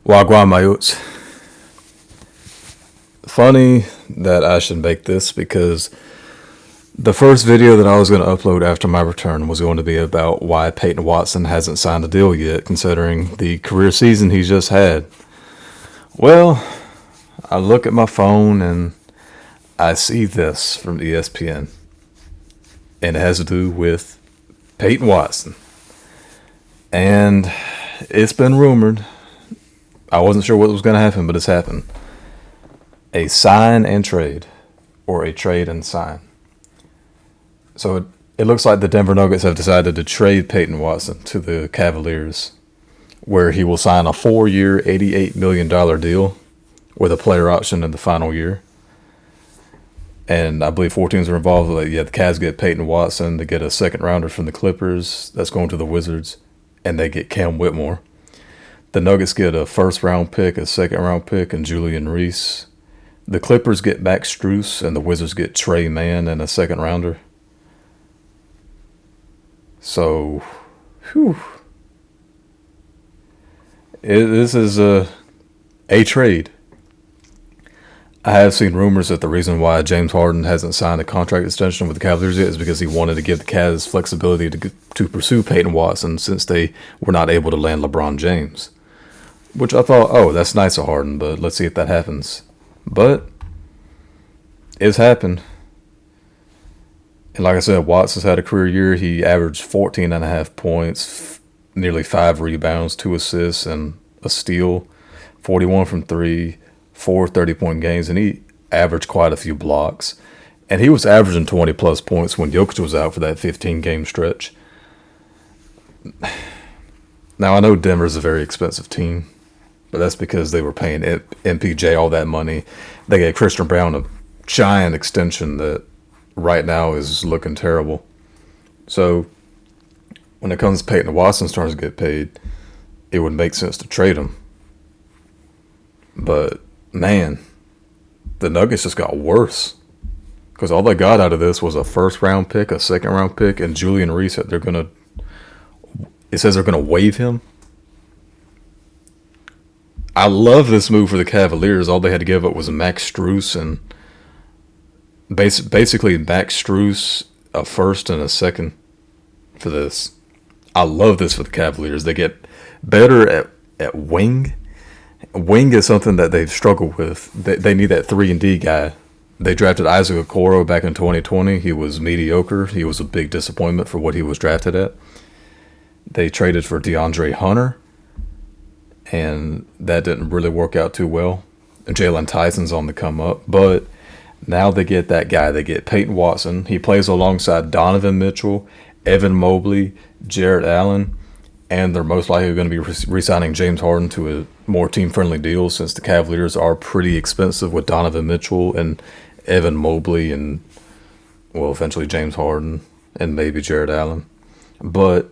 Wagwan Mayutes. Funny that I should make this because the first video that I was going to upload after my return was going to be about why Peyton Watson hasn't signed a deal yet, considering the career season he's just had. Well, I look at my phone and I see this from ESPN, and it has to do with Peyton Watson. And it's been rumored. I wasn't sure what was going to happen, but it's happened. A sign and trade, or a trade and sign. So it looks like the Denver Nuggets have decided to trade Peyton Watson to the Cavaliers, where he will sign a 4-year, $88 million deal with a player option in the final year. And I believe 4 teams are involved. The Cavs get Peyton Watson. They get a second rounder from the Clippers that's going to the Wizards, and they get Cam Whitmore. The Nuggets get a first-round pick, a second-round pick, and Julian Reese. The Clippers get Max Strus, and the Wizards get Trey Mann and a second-rounder. So, this is a trade. I have seen rumors that the reason why James Harden hasn't signed a contract extension with the Cavaliers yet is because he wanted to give the Cavs flexibility to pursue Peyton Watson since they were not able to land LeBron James. Which I thought, that's nice of Harden, but let's see if that happens. But it's happened. And like I said, Watson's had a career year. He averaged 14.5 points, nearly 5 rebounds, 2 assists, and a steal, 41 from 3, 4 30-point games, and he averaged quite a few blocks. And he was averaging 20-plus points when Jokic was out for that 15-game stretch. Now, I know Denver's a very expensive team, but that's because they were paying MPJ all that money. They gave Christian Brown a giant extension that right now is looking terrible. So when it comes to Peyton Watson starting to get paid, it would make sense to trade him. But, man, the Nuggets just got worse. Because all they got out of this was a first-round pick, a second-round pick, and Julian Reese. It says they're going to waive him. I love this move for the Cavaliers. All they had to give up was Max Strus and basically Max Strus, a first and a second for this. I love this for the Cavaliers. They get better at wing. Wing is something that they've struggled with. They need that 3-and-D guy. They drafted Isaac Okoro back in 2020. He was mediocre. He was a big disappointment for what he was drafted at. They traded for DeAndre Hunter, and that didn't really work out too well. Jalen Tyson's on the come up, but now they get that guy. They get Peyton Watson. He plays alongside Donovan Mitchell, Evan Mobley, Jarrett Allen, and they're most likely going to be re-signing James Harden to a more team-friendly deal since the Cavaliers are pretty expensive with Donovan Mitchell and Evan Mobley and, eventually James Harden and maybe Jarrett Allen. But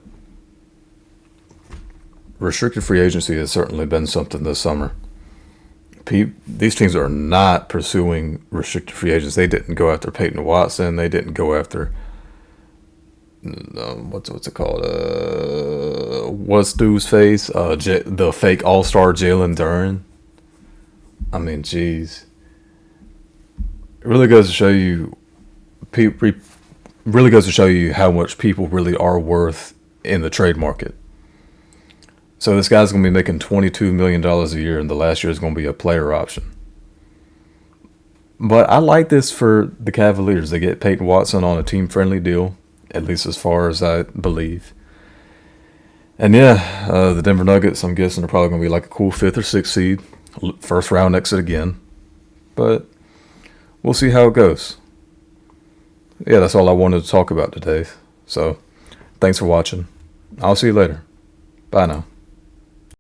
restricted free agency has certainly been something this summer. These teams are not pursuing restricted free agents. They didn't go after Peyton Watson. They didn't go after what's it called? What's dude's face? The fake all-star Jalen Duren. I mean, jeez. It really goes to show you. Really goes to show you how much people really are worth in the trade market. So this guy's going to be making $22 million a year, and the last year is going to be a player option. But I like this for the Cavaliers. They get Peyton Watson on a team-friendly deal, at least as far as I believe. And the Denver Nuggets, I'm guessing, are probably going to be like a cool 5th or 6th seed. First-round exit again. But we'll see how it goes. Yeah, that's all I wanted to talk about today. So thanks for watching. I'll see you later. Bye now.